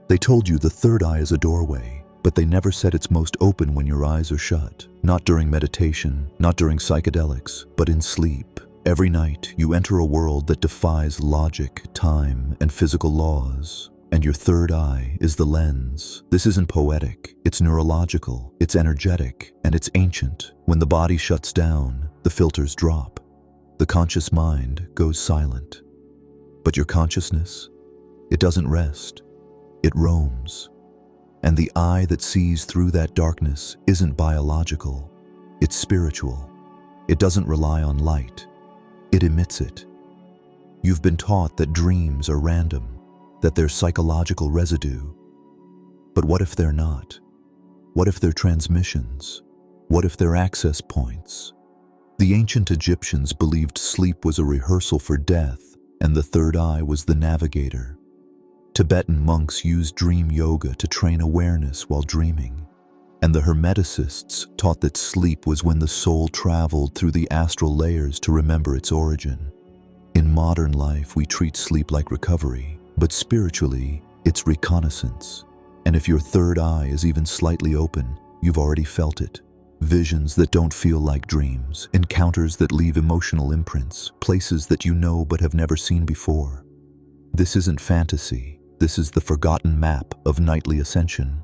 They told you the third eye is a doorway, but they never said it's most open when your eyes are shut. Not during meditation, not during psychedelics, but in sleep. Every night, you enter a world that defies logic, time, and physical laws. And your third eye is the lens. This isn't poetic, it's neurological, it's energetic, and it's ancient. When the body shuts down, the filters drop. The conscious mind goes silent. But your consciousness, it doesn't rest. It roams. And the eye that sees through that darkness isn't biological, it's spiritual. It doesn't rely on light, it emits it. You've been taught that dreams are random, that they're psychological residue. But what if they're not? What if they're transmissions? What if they're access points? The ancient Egyptians believed sleep was a rehearsal for death, and the third eye was the navigator. Tibetan monks used dream yoga to train awareness while dreaming, and the Hermeticists taught that sleep was when the soul traveled through the astral layers to remember its origin. In modern life, we treat sleep like recovery, but spiritually, it's reconnaissance. And if your third eye is even slightly open, you've already felt it. Visions that don't feel like dreams, encounters that leave emotional imprints, places that you know but have never seen before. This isn't fantasy. This is the forgotten map of nightly ascension.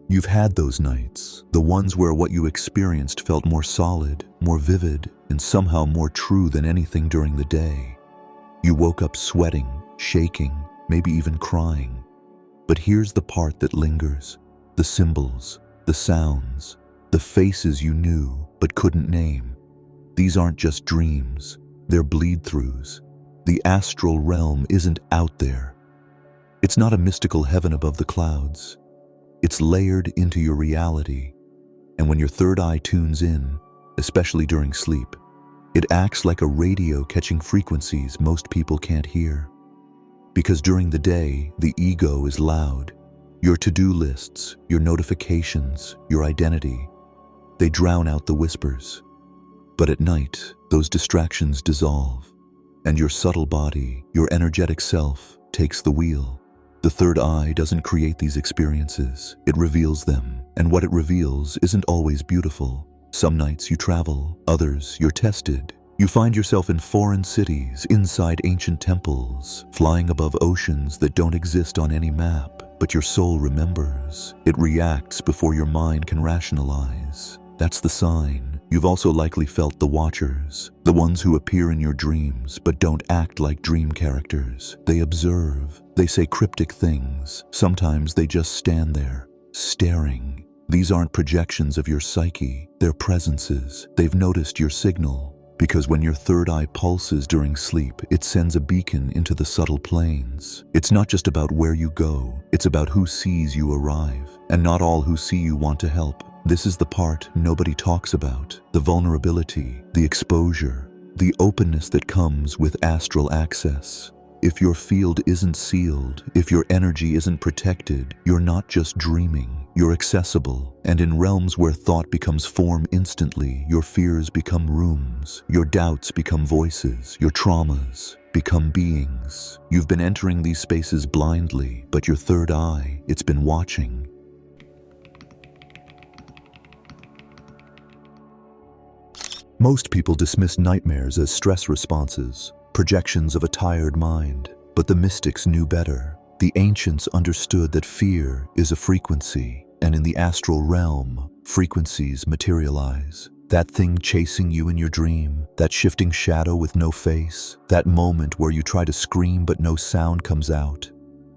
You've had those nights, the ones where what you experienced felt more solid, more vivid, and somehow more true than anything during the day. You woke up sweating, shaking, maybe even crying. But here's the part that lingers: the symbols, the sounds, the faces you knew but couldn't name. These aren't just dreams. They're bleed-throughs. The astral realm isn't out there. It's not a mystical heaven above the clouds. It's layered into your reality. And when your third eye tunes in, especially during sleep, it acts like a radio catching frequencies most people can't hear. Because during the day, the ego is loud. Your to-do lists, your notifications, your identity, they drown out the whispers. But at night, those distractions dissolve, and your subtle body, your energetic self, takes the wheel. The third eye doesn't create these experiences, it reveals them, and what it reveals isn't always beautiful. Some nights you travel, others you're tested. You find yourself in foreign cities, inside ancient temples, flying above oceans that don't exist on any map, but your soul remembers. It reacts before your mind can rationalize. That's the sign. You've also likely felt the watchers, the ones who appear in your dreams but don't act like dream characters. They observe, they say cryptic things. Sometimes they just stand there, staring. These aren't projections of your psyche, they're presences. They've noticed your signal. Because when your third eye pulses during sleep, it sends a beacon into the subtle planes. It's not just about where you go, it's about who sees you arrive. And not all who see you want to help. This is the part nobody talks about: the vulnerability, the exposure, the openness that comes with astral access. If your field isn't sealed, if your energy isn't protected, you're not just dreaming, you're accessible. And in realms where thought becomes form instantly, your fears become rooms, your doubts become voices, your traumas become beings. You've been entering these spaces blindly, but your third eye, it's been watching. Most people dismiss nightmares as stress responses, projections of a tired mind. But the mystics knew better. The ancients understood that fear is a frequency, and in the astral realm, frequencies materialize. That thing chasing you in your dream, that shifting shadow with no face, that moment where you try to scream but no sound comes out.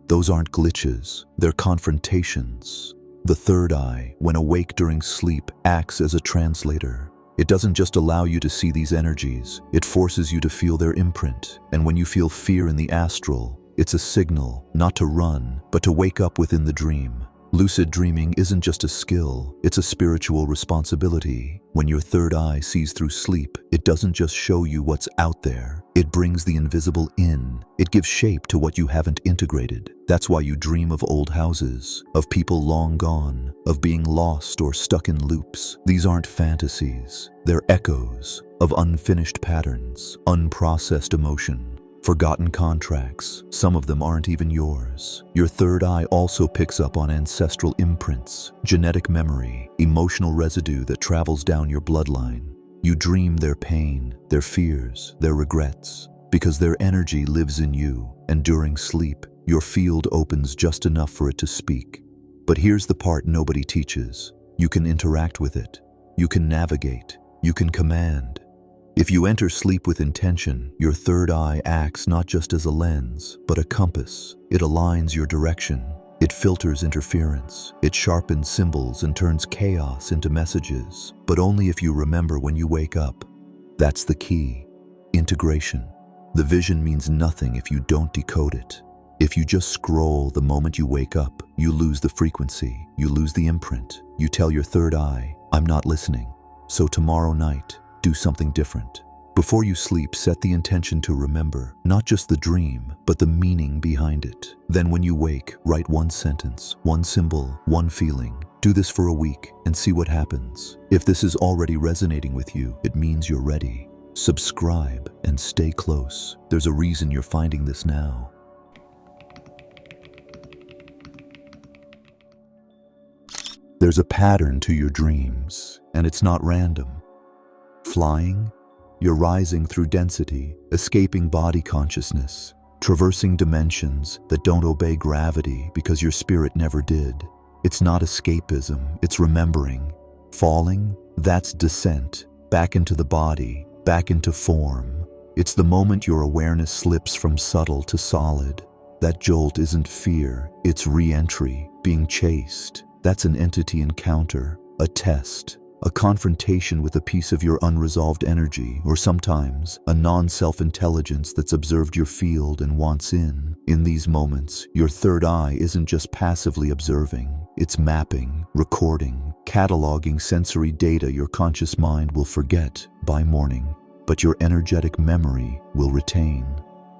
Those aren't glitches, they're confrontations. The third eye, when awake during sleep, acts as a translator. It doesn't just allow you to see these energies, it forces you to feel their imprint. And when you feel fear in the astral, it's a signal, not to run, but to wake up within the dream. Lucid dreaming isn't just a skill, it's a spiritual responsibility. When your third eye sees through sleep, it doesn't just show you what's out there, It brings the invisible in. It gives shape to what you haven't integrated. That's why you dream of old houses, of people long gone, of being lost or stuck in loops. These aren't fantasies. They're echoes of unfinished patterns, unprocessed emotion, forgotten contracts. Some of them aren't even yours. Your third eye also picks up on ancestral imprints, genetic memory, emotional residue that travels down your bloodline. You dream their pain, their fears, their regrets, because their energy lives in you, and during sleep, your field opens just enough for it to speak. But here's the part nobody teaches. You can interact with it. You can navigate. You can command. If you enter sleep with intention, your third eye acts not just as a lens, but a compass. It aligns your direction. It filters interference. It sharpens symbols and turns chaos into messages, but only if you remember when you wake up. That's the key. Integration. The vision means nothing if you don't decode it. If you just scroll the moment you wake up, you lose the frequency, you lose the imprint. You tell your third eye, I'm not listening. So tomorrow night, do something different. Before you sleep, set the intention to remember, not just the dream, but the meaning behind it. Then when you wake, write one sentence, one symbol, one feeling. Do this for a week and see what happens. If this is already resonating with you, it means you're ready. Subscribe and stay close. There's a reason you're finding this now. There's a pattern to your dreams, and it's not random. Flying, you're rising through density, escaping body consciousness, traversing dimensions that don't obey gravity because your spirit never did. It's not escapism, it's remembering. Falling, that's descent, back into the body, back into form. It's the moment your awareness slips from subtle to solid. That jolt isn't fear, it's re-entry, being chased. That's an entity encounter, a test, a confrontation with a piece of your unresolved energy, or sometimes a non-self intelligence that's observed your field and wants in. In these moments, your third eye isn't just passively observing, it's mapping, recording, cataloging sensory data your conscious mind will forget by morning, but your energetic memory will retain.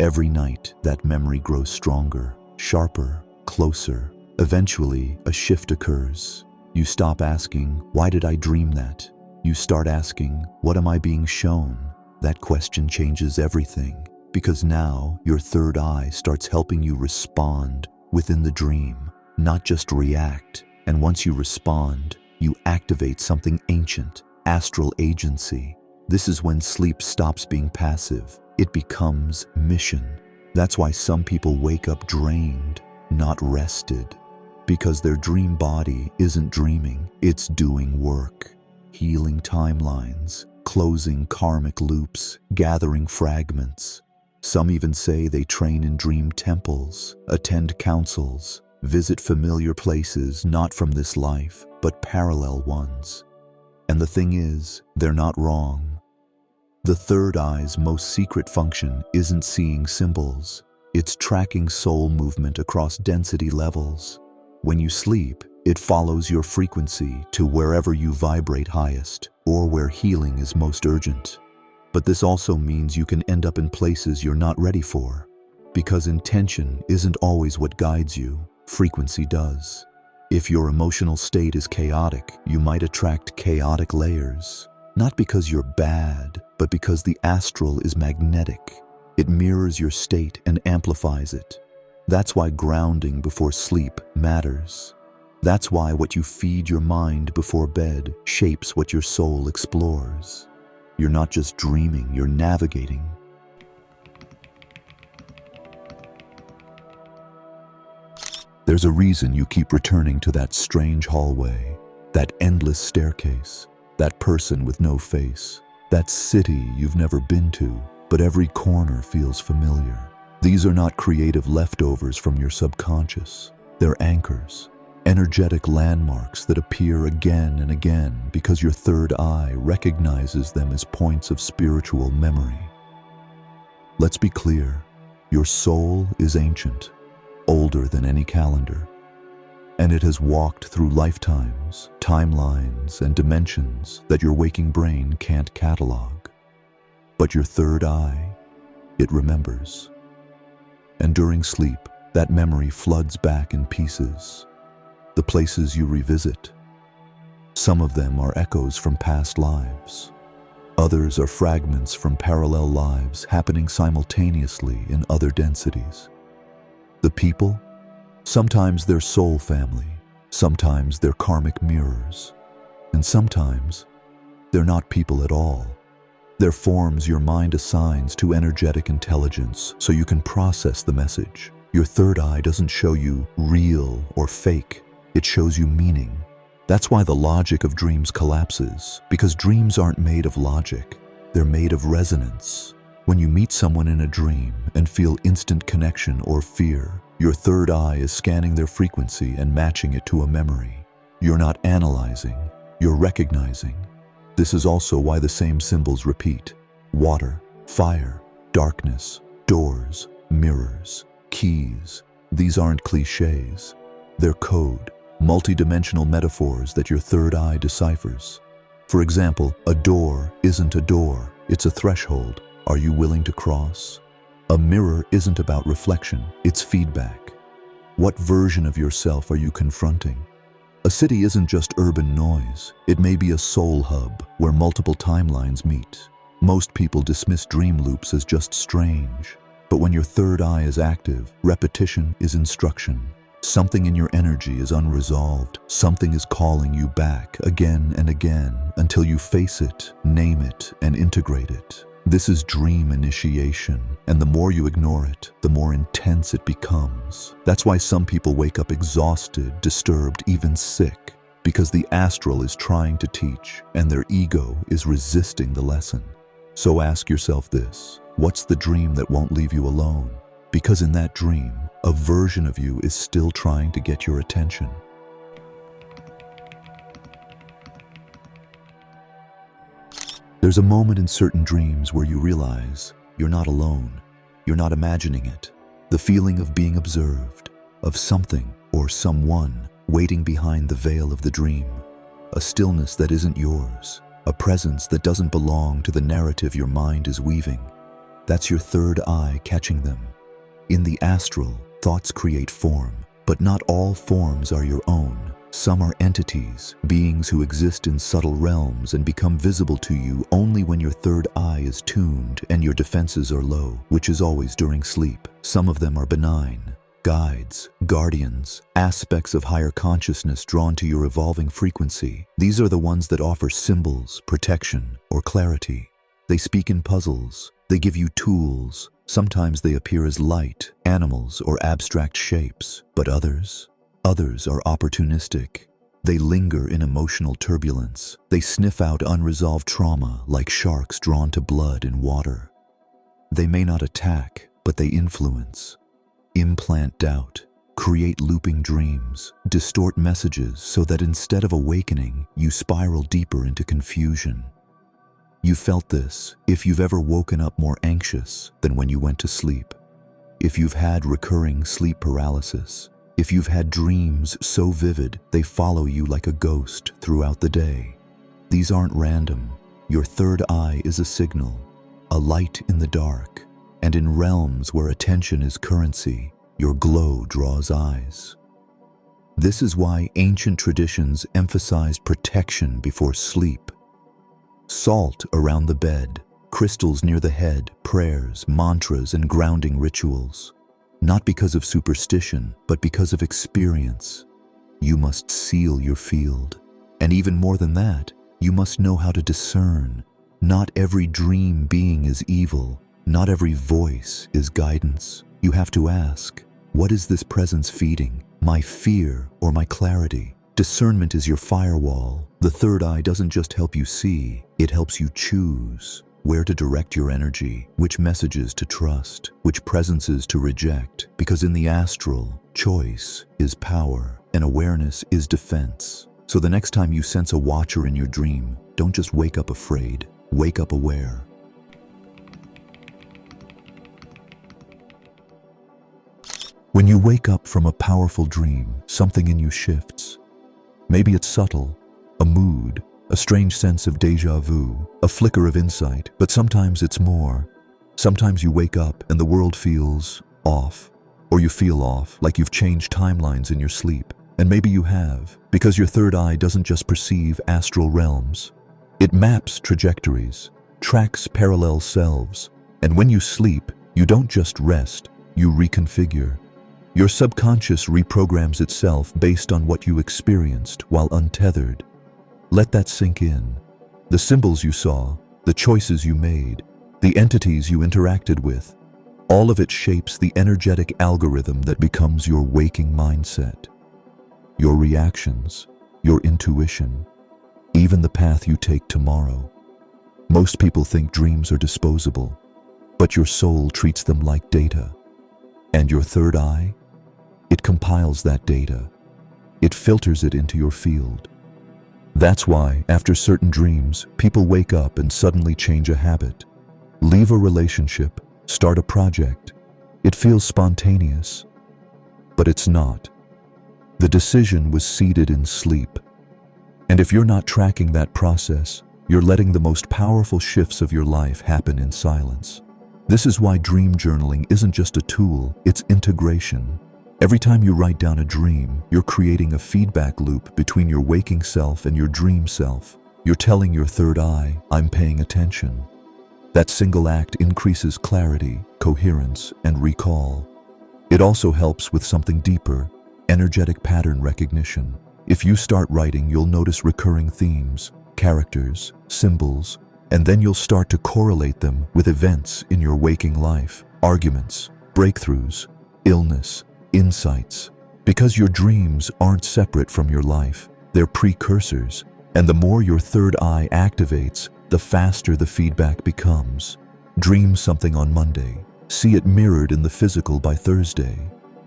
Every night, that memory grows stronger, sharper, closer. Eventually, a shift occurs. You stop asking, why did I dream that? You start asking, what am I being shown? That question changes everything, because now your third eye starts helping you respond within the dream, not just react. And once you respond, you activate something ancient, astral agency. This is when sleep stops being passive. It becomes mission. That's why some people wake up drained, not rested. Because their dream body isn't dreaming, it's doing work, healing timelines, closing karmic loops, gathering fragments. Some even say they train in dream temples, attend councils, visit familiar places not from this life, but parallel ones. And the thing is, they're not wrong. The third eye's most secret function isn't seeing symbols, it's tracking soul movement across density levels. When you sleep, it follows your frequency to wherever you vibrate highest or where healing is most urgent. But this also means you can end up in places you're not ready for, because intention isn't always what guides you, frequency does. If your emotional state is chaotic, you might attract chaotic layers, not because you're bad, but because the astral is magnetic. It mirrors your state and amplifies it. That's why grounding before sleep matters. That's why what you feed your mind before bed shapes what your soul explores. You're not just dreaming, you're navigating. There's a reason you keep returning to that strange hallway, that endless staircase, that person with no face, that city you've never been to, but every corner feels familiar. These are not creative leftovers from your subconscious. They're anchors, energetic landmarks that appear again and again because your third eye recognizes them as points of spiritual memory. Let's be clear, your soul is ancient, older than any calendar, and it has walked through lifetimes, timelines, and dimensions that your waking brain can't catalog. But your third eye, it remembers. And during sleep, that memory floods back in pieces. The places you revisit. Some of them are echoes from past lives. Others are fragments from parallel lives happening simultaneously in other densities. The people? Sometimes they're soul family, sometimes they're karmic mirrors, and sometimes they're not people at all. They're forms your mind assigns to energetic intelligence so you can process the message. Your third eye doesn't show you real or fake, it shows you meaning. That's why the logic of dreams collapses, because dreams aren't made of logic, they're made of resonance. When you meet someone in a dream and feel instant connection or fear, your third eye is scanning their frequency and matching it to a memory. You're not analyzing, you're recognizing. This is also why the same symbols repeat. Water, fire, darkness, doors, mirrors, keys. These aren't cliches. They're code, multidimensional metaphors that your third eye deciphers. For example, a door isn't a door, it's a threshold. Are you willing to cross? A mirror isn't about reflection, it's feedback. What version of yourself are you confronting? A city isn't just urban noise, it may be a soul hub where multiple timelines meet. Most people dismiss dream loops as just strange, but when your third eye is active, repetition is instruction. Something in your energy is unresolved, something is calling you back again and again until you face it, name it, and integrate it. This is dream initiation, and the more you ignore it, the more intense it becomes. That's why some people wake up exhausted, disturbed, even sick, because the astral is trying to teach, and their ego is resisting the lesson. So ask yourself this: what's the dream that won't leave you alone? Because in that dream, a version of you is still trying to get your attention. There's a moment in certain dreams where you realize you're not alone. You're not imagining it. The feeling of being observed, of something or someone waiting behind the veil of the dream. A stillness that isn't yours. A presence that doesn't belong to the narrative your mind is weaving. That's your third eye catching them. In the astral, thoughts create form, but not all forms are your own. Some are entities, beings who exist in subtle realms and become visible to you only when your third eye is tuned and your defenses are low, which is always during sleep. Some of them are benign, guides, guardians, aspects of higher consciousness drawn to your evolving frequency. These are the ones that offer symbols, protection, or clarity. They speak in puzzles. They give you tools. Sometimes they appear as light, animals, or abstract shapes, but others are opportunistic. They linger in emotional turbulence. They sniff out unresolved trauma like sharks drawn to blood in water. They may not attack, but they influence. Implant doubt, create looping dreams, distort messages so that instead of awakening, you spiral deeper into confusion. You felt this if you've ever woken up more anxious than when you went to sleep. If you've had recurring sleep paralysis. If you've had dreams so vivid they follow you like a ghost throughout the day. These aren't random. Your third eye is a signal, a light in the dark, and in realms where attention is currency, your glow draws eyes. This is why ancient traditions emphasized protection before sleep. Salt around the bed, crystals near the head, prayers, mantras, and grounding rituals. Not because of superstition, but because of experience. You must seal your field. And even more than that, you must know how to discern. Not every dream being is evil. Not every voice is guidance. You have to ask, what is this presence feeding? My fear or my clarity? Discernment is your firewall. The third eye doesn't just help you see, it helps you choose. Where to direct your energy, which messages to trust, which presences to reject, because in the astral, choice is power and awareness is defense. So the next time you sense a watcher in your dream, don't just wake up afraid, wake up aware. When you wake up from a powerful dream, something in you shifts. Maybe it's subtle, a mood, a strange sense of déjà vu, a flicker of insight, but sometimes it's more. Sometimes you wake up and the world feels off, or you feel off, like you've changed timelines in your sleep. And maybe you have, because your third eye doesn't just perceive astral realms. It maps trajectories, tracks parallel selves, and when you sleep, you don't just rest, you reconfigure. Your subconscious reprograms itself based on what you experienced while untethered. Let that sink in. The symbols you saw, the choices you made, the entities you interacted with, all of it shapes the energetic algorithm that becomes your waking mindset. Your reactions, your intuition, even the path you take tomorrow. Most people think dreams are disposable, but your soul treats them like data. And your third eye? It compiles that data. It filters it into your field. That's why, after certain dreams, people wake up and suddenly change a habit, leave a relationship, start a project. It feels spontaneous, but it's not. The decision was seeded in sleep. And if you're not tracking that process, you're letting the most powerful shifts of your life happen in silence. This is why dream journaling isn't just a tool, it's integration. Every time you write down a dream, you're creating a feedback loop between your waking self and your dream self. You're telling your third eye, I'm paying attention. That single act increases clarity, coherence, and recall. It also helps with something deeper, energetic pattern recognition. If you start writing, you'll notice recurring themes, characters, symbols, and then you'll start to correlate them with events in your waking life, arguments, breakthroughs, illness, insights. Because your dreams aren't separate from your life, they're precursors, and the more your third eye activates, the faster the feedback becomes. Dream something on Monday, see it mirrored in the physical by Thursday.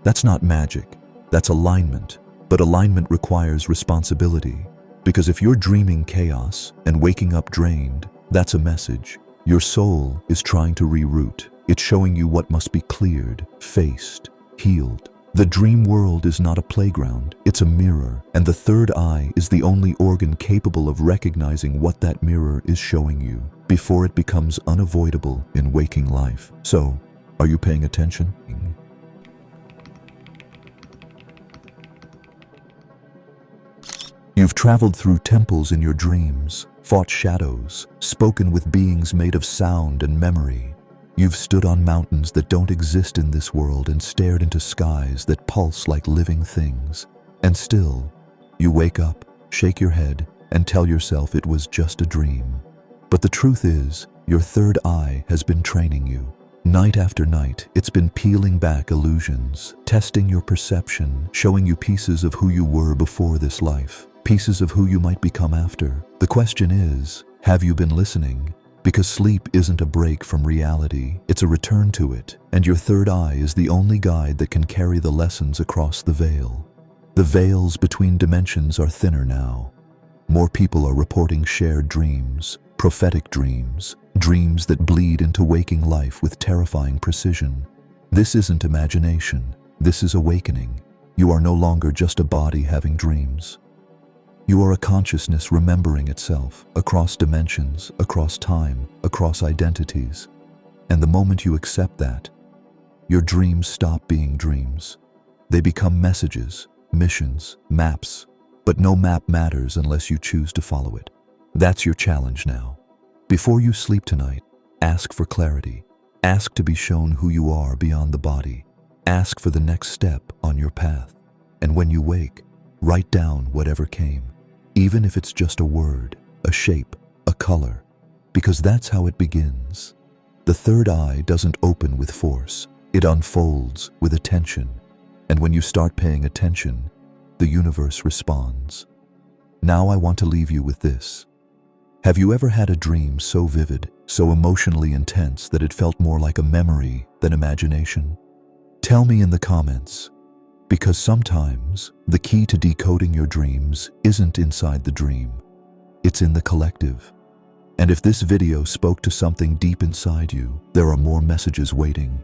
That's not magic, that's alignment. But alignment requires responsibility, because if you're dreaming chaos and waking up drained, that's a message. Your soul is trying to reroute. It's showing you what must be cleared, faced, healed. The dream world is not a playground, it's a mirror, and the third eye is the only organ capable of recognizing what that mirror is showing you before it becomes unavoidable in waking life. So, are you paying attention? You've traveled through temples in your dreams, fought shadows, spoken with beings made of sound and memory. You've stood on mountains that don't exist in this world and stared into skies that pulse like living things. And still, you wake up, shake your head, and tell yourself it was just a dream. But the truth is, your third eye has been training you. Night after night, it's been peeling back illusions, testing your perception, showing you pieces of who you were before this life, pieces of who you might become after. The question is, have you been listening? Because sleep isn't a break from reality, it's a return to it, and your third eye is the only guide that can carry the lessons across the veil. The veils between dimensions are thinner now. More people are reporting shared dreams, prophetic dreams, dreams that bleed into waking life with terrifying precision. This isn't imagination, this is awakening. You are no longer just a body having dreams. You are a consciousness remembering itself, across dimensions, across time, across identities. And the moment you accept that, your dreams stop being dreams. They become messages, missions, maps, but no map matters unless you choose to follow it. That's your challenge now. Before you sleep tonight, ask for clarity. Ask to be shown who you are beyond the body. Ask for the next step on your path. And when you wake, write down whatever came. Even if it's just a word, a shape, a color, because that's how it begins. The third eye doesn't open with force, it unfolds with attention. And when you start paying attention, the universe responds. Now I want to leave you with this. Have you ever had a dream so vivid, so emotionally intense that it felt more like a memory than imagination? Tell me in the comments. Because sometimes, the key to decoding your dreams isn't inside the dream. It's in the collective. And if this video spoke to something deep inside you, there are more messages waiting.